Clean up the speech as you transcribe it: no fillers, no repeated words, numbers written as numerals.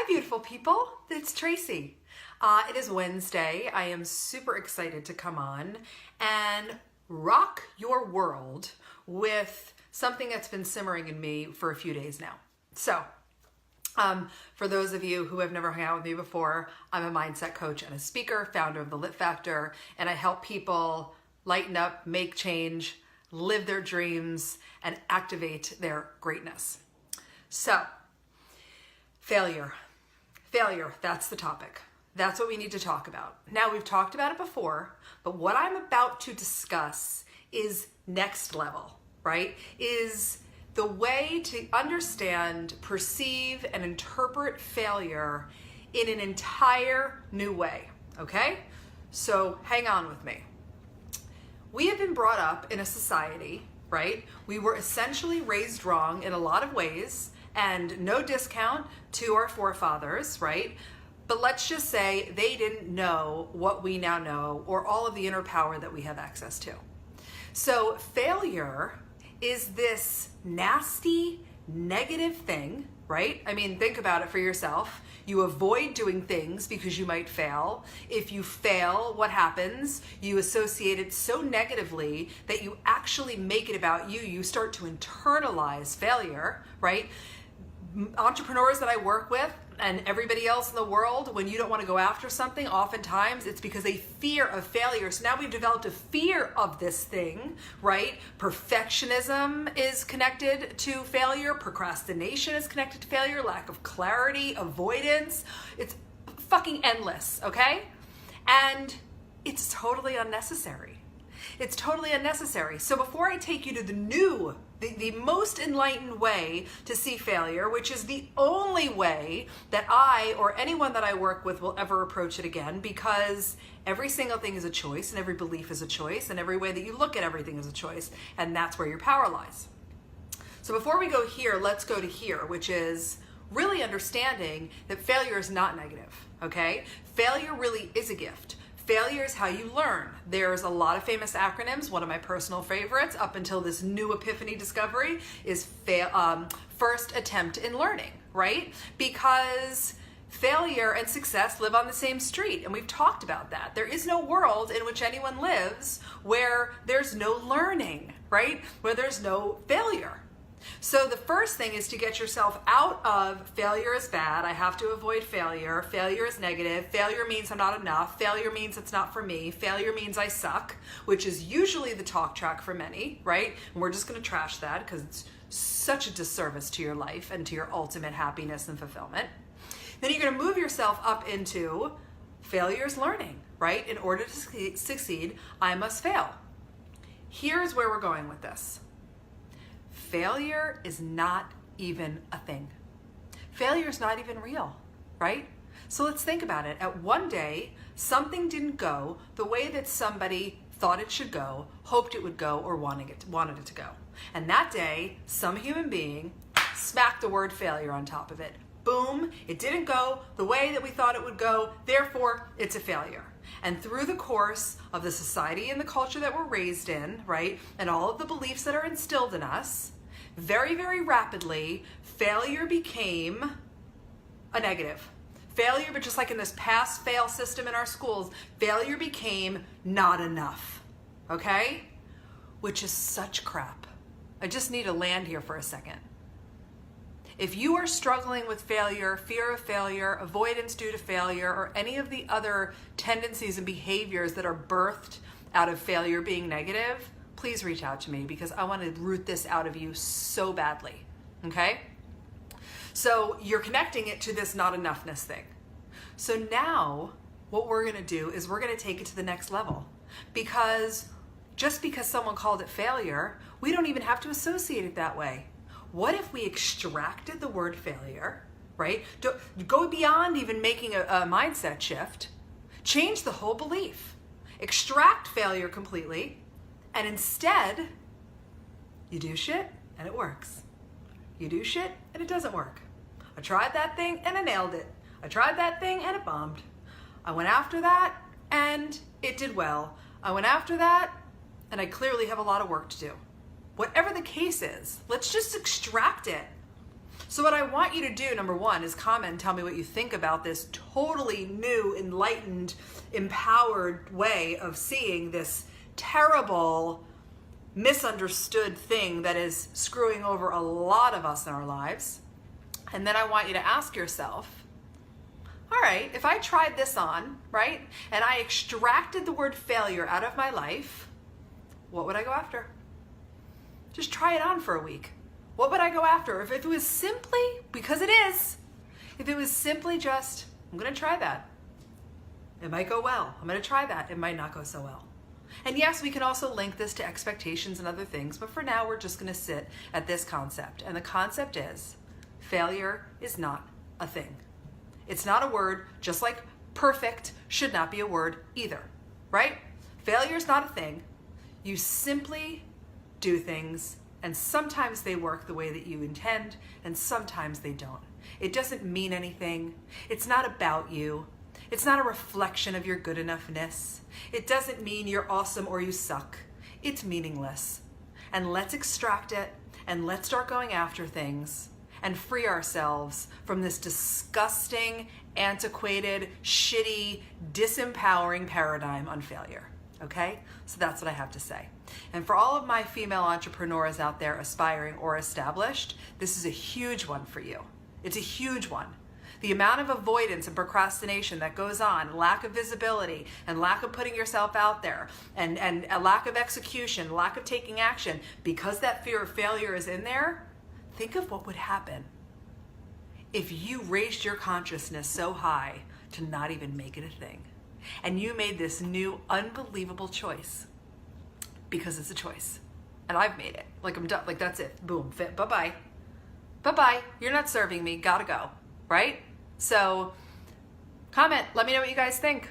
beautiful people, it's Tracy. It is Wednesday. I am super excited to come on and rock your world with something that's been simmering in me for a few days now. So, for those of you who have never hung out with me before, I'm a mindset coach and a speaker, founder of The Lit Factor, and I help people lighten up, make change, live their dreams, and activate their greatness. So, failure, that's the topic. That's what we need to talk about. Now, we've talked about it before, but what I'm about to discuss is next level, right? Is the way to understand, perceive, and interpret failure in an entire new way, okay? So hang on with me. We have been brought up in a society, right? We were essentially raised wrong in a lot of ways, and no discount to our forefathers, right? But let's just say they didn't know what we now know or all of the inner power that we have access to. So failure is this nasty, negative thing, right? I mean, think about it for yourself. You avoid doing things because you might fail. If you fail, what happens? You associate it so negatively that you actually make it about you. You start to internalize failure, right? Entrepreneurs that I work with and everybody else in the world, when you don't want to go after something, oftentimes it's because a fear of failure. So now we've developed a fear of this thing, right? Perfectionism is connected to failure. Procrastination is connected to failure. Lack of clarity, avoidance. It's fucking endless, okay? And it's totally unnecessary. It's totally unnecessary. So before I take you to the most enlightened way to see failure, which is the only way that I or anyone that I work with will ever approach it again, because every single thing is a choice and every belief is a choice and every way that you look at everything is a choice, and that's where your power lies. So before we go here, let's go to here, which is really understanding that failure is not negative, okay? Failure really is a gift. Failure is how you learn. There's a lot of famous acronyms. One of my personal favorites up until this new epiphany discovery is first attempt in learning, right? Because failure and success live on the same street, and we've talked about that. There is no world in which anyone lives where there's no learning, right? Where there's no failure. So the first thing is to get yourself out of failure is bad. I have to avoid failure. Failure is negative. Failure means I'm not enough. Failure means it's not for me. Failure means I suck, which is usually the talk track for many, right? And we're just going to trash that because it's such a disservice to your life and to your ultimate happiness and fulfillment. Then you're going to move yourself up into failure is learning, right? In order to succeed, I must fail. Here's where we're going with this. Failure is not even a thing. Failure is not even real, right? So let's think about it. At one day, something didn't go the way that somebody thought it should go, hoped it would go, or wanted it to go. And that day, some human being smacked the word failure on top of it. Boom, it didn't go the way that we thought it would go, therefore it's a failure. And through the course of the society and the culture that we're raised in, right, and all of the beliefs that are instilled in us, very, very rapidly, failure became a negative. Failure, but just like in this pass-fail system in our schools, failure became not enough, okay? Which is such crap. I just need to land here for a second. If you are struggling with failure, fear of failure, avoidance due to failure, or any of the other tendencies and behaviors that are birthed out of failure being negative, please reach out to me because I want to root this out of you so badly, okay? So you're connecting it to this not enoughness thing. So now what we're going to do is we're going to take it to the next level, because just because someone called it failure, we don't even have to associate it that way. What if we extracted the word failure, right? Go beyond even making a mindset shift, change the whole belief, extract failure completely, and instead, you do shit and it works. You do shit and it doesn't work. I tried that thing and I nailed it. I tried that thing and it bombed. I went after that and it did well. I went after that and I clearly have a lot of work to do. Whatever the case is, let's just extract it. So what I want you to do, number one, is comment and tell me what you think about this totally new, enlightened, empowered way of seeing this terrible, misunderstood thing that is screwing over a lot of us in our lives. And then I want you to ask yourself, all right, if I tried this on, right, and I extracted the word failure out of my life, what would I go after? Just try it on for a week. What would I go after? If it was simply, because it is, if it was simply just, I'm going to try that. It might go well. I'm going to try that. It might not go so well. And yes, we can also link this to expectations and other things, but for now, we're just going to sit at this concept. And the concept is, failure is not a thing. It's not a word, just like perfect should not be a word either, right? Failure is not a thing. You simply do things, and sometimes they work the way that you intend, and sometimes they don't. It doesn't mean anything. It's not about you. It's not a reflection of your good enoughness. It doesn't mean you're awesome or you suck. It's meaningless. And let's extract it, and let's start going after things and free ourselves from this disgusting, antiquated, shitty, disempowering paradigm on failure. Okay? So that's what I have to say. And for all of my female entrepreneurs out there, aspiring or established, this is a huge one for you. It's a huge one. The amount of avoidance and procrastination that goes on, lack of visibility, and lack of putting yourself out there, and a lack of execution, lack of taking action, because that fear of failure is in there, think of what would happen if you raised your consciousness so high to not even make it a thing. And you made this new, unbelievable choice, because it's a choice. And I've made it. Like, I'm done. Like, that's it. Boom. Fit. Bye-bye. Bye-bye. You're not serving me. Gotta go. Right? So, comment. Let me know what you guys think.